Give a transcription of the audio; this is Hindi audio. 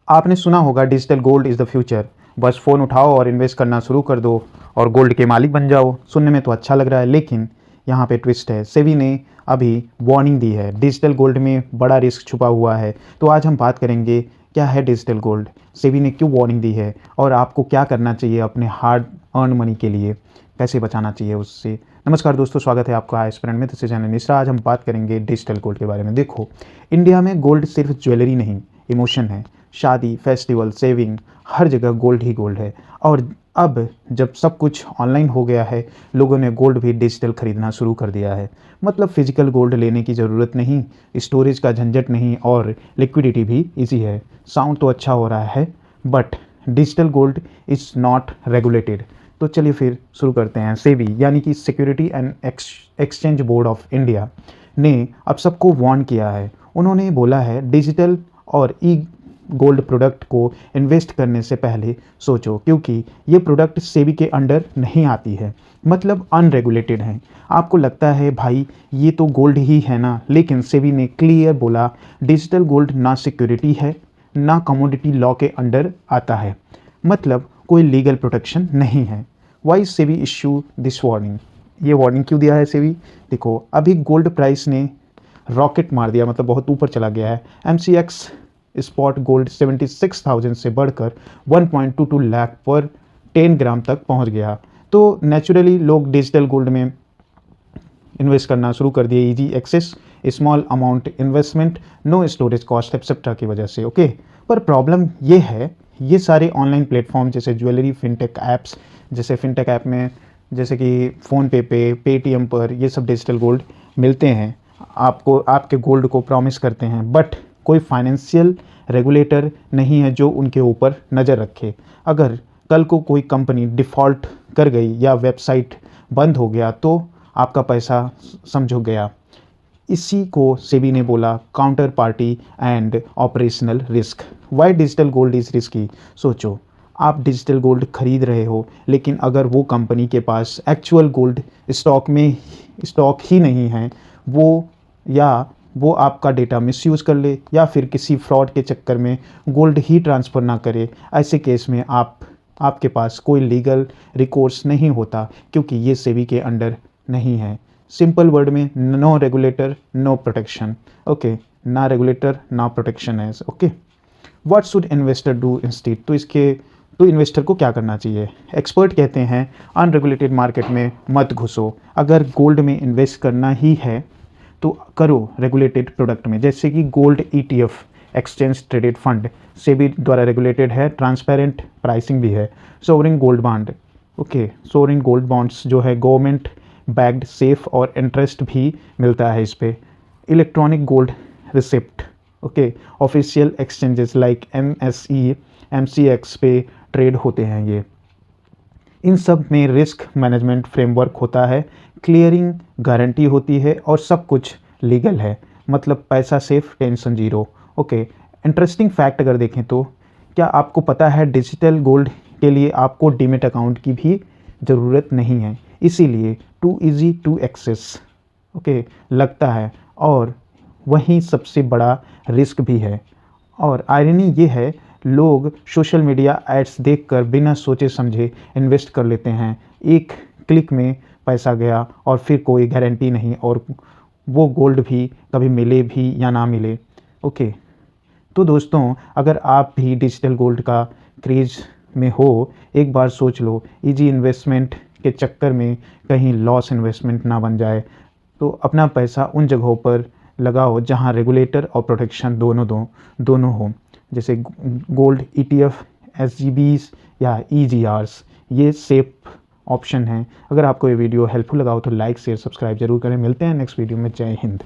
आपने सुना होगा digital gold is the future, बस फ़ोन उठाओ और इन्वेस्ट करना शुरू कर दो और गोल्ड के मालिक बन जाओ। सुनने में तो अच्छा लग रहा है, लेकिन यहाँ पे ट्विस्ट है। सेबी ने अभी वार्निंग दी है, डिजिटल गोल्ड में बड़ा रिस्क छुपा हुआ है। तो आज हम बात करेंगे क्या है डिजिटल गोल्ड, सेबी ने क्यों वार्निंग दी है और आपको क्या करना चाहिए अपने हार्ड अर्न मनी के लिए, कैसे बचाना चाहिए उससे। नमस्कार दोस्तों, स्वागत है आपका एस्पिरेंट में तो चैनल निश्रा। आज हम बात करेंगे डिजिटल गोल्ड के बारे में। देखो, इंडिया में गोल्ड सिर्फ ज्वेलरी नहीं, इमोशन है। शादी, फेस्टिवल, सेविंग, हर जगह गोल्ड ही गोल्ड है। और अब जब सब कुछ ऑनलाइन हो गया है, लोगों ने गोल्ड भी डिजिटल खरीदना शुरू कर दिया है। मतलब फिजिकल गोल्ड लेने की ज़रूरत नहीं, स्टोरेज का झंझट नहीं और लिक्विडिटी भी इजी है। साउंड तो अच्छा हो रहा है, but digital gold is not regulated. तो चलिए फिर शुरू करते हैं। सेबी यानी कि security and exchange board of India ने अब सबको वार्न किया है। उन्होंने बोला है डिजिटल और ई गोल्ड प्रोडक्ट को इन्वेस्ट करने से पहले सोचो, क्योंकि ये प्रोडक्ट सेबी के अंडर नहीं आती है, मतलब अनरेगुलेटेड है। आपको लगता है भाई ये तो गोल्ड ही है ना, लेकिन सेबी ने क्लियर बोला डिजिटल गोल्ड ना सिक्योरिटी है ना कमोडिटी लॉ के अंडर आता है, मतलब कोई लीगल प्रोटेक्शन नहीं है। Why SEBI issue this warning, ये वार्निंग क्यों दिया है सेबी? देखो, अभी गोल्ड प्राइस ने रॉकेट मार दिया, मतलब बहुत ऊपर चला गया है। MCX स्पॉट गोल्ड 76,000 से बढ़कर 1.22 लाख पर 10 ग्राम तक पहुंच गया। तो नेचुरली लोग डिजिटल गोल्ड में इन्वेस्ट करना शुरू कर दिए। Easy access, small amount investment, no storage cost etcetera की वजह से। ओके, पर प्रॉब्लम ये है, ये सारे ऑनलाइन प्लेटफॉर्म जैसे ज्वेलरी, फिनटेक ऐप्स, जैसे फिनटेक ऐप में जैसे कि फ़ोनपे पे, पेटीएम पर ये सब डिजिटल गोल्ड मिलते हैं, आपको आपके गोल्ड को प्रॉमिस करते हैं, बट कोई फाइनेंशियल रेगुलेटर नहीं है जो उनके ऊपर नज़र रखे। अगर कल को कोई कंपनी डिफ़ॉल्ट कर गई या वेबसाइट बंद हो गया तो आपका पैसा समझो गया। इसी को सेबी ने बोला counter party and operational risk. Why digital gold is risky? सोचो, आप डिजिटल गोल्ड खरीद रहे हो, लेकिन अगर वो कंपनी के पास एक्चुअल गोल्ड स्टॉक ही नहीं है, वो आपका डेटा मिसयूज़ कर ले या फिर किसी फ्रॉड के चक्कर में गोल्ड ही ट्रांसफ़र ना करे, ऐसे केस में आपके पास कोई लीगल रिकोर्स नहीं होता, क्योंकि ये सेबी के अंडर नहीं है। सिंपल वर्ड में, no regulator no protection. Okay, ना रेगुलेटर ना प्रोटेक्शन है। Okay, what should investor do instead? तो इन्वेस्टर को क्या करना चाहिए? एक्सपर्ट कहते हैं अनरेगुलेटेड मार्केट में मत घुसो। अगर गोल्ड में इन्वेस्ट करना ही है तो करो रेगुलेटेड प्रोडक्ट में, जैसे कि gold ETF, exchange traded fund, SEBI द्वारा रेगुलेटेड है, ट्रांसपेरेंट प्राइसिंग भी है। Sovereign gold bond, okay, sovereign gold bonds जो है गवर्नमेंट बैक्ड, सेफ और इंटरेस्ट भी मिलता है इस पर। Electronic gold receipt, okay, official exchanges like MSE, MCX पे ट्रेड होते हैं ये। इन सब में रिस्क मैनेजमेंट फ्रेमवर्क होता है, क्लियरिंग गारंटी होती है और सब कुछ लीगल है, मतलब पैसा safe, tension zero. Okay, interesting fact अगर देखें तो क्या आपको पता है डिजिटल गोल्ड के लिए आपको डीमेट अकाउंट की भी ज़रूरत नहीं है, इसीलिए too easy to access okay लगता है, और वहीं सबसे बड़ा रिस्क भी है। और आयरनी ये है, लोग सोशल मीडिया एड्स देखकर बिना सोचे समझे इन्वेस्ट कर लेते हैं। एक क्लिक में पैसा गया और फिर कोई गारंटी नहीं, और वो गोल्ड भी कभी मिले भी या ना मिले। ओके, तो दोस्तों, अगर आप भी डिजिटल गोल्ड का क्रेज़ में हो, एक बार सोच लो, इजी इन्वेस्टमेंट के चक्कर में कहीं लॉस इन्वेस्टमेंट ना बन जाए। तो अपना पैसा उन जगहों पर लगाओ जहां रेगुलेटर और प्रोटेक्शन दोनों हो, जैसे गोल्ड ETF, SGBs या EGRs, ये सेफ ऑप्शन है। अगर आपको ये वीडियो हेल्पफुल लगा हो तो लाइक शेयर सब्सक्राइब जरूर करें। मिलते हैं नेक्स्ट वीडियो में। जय हिंद।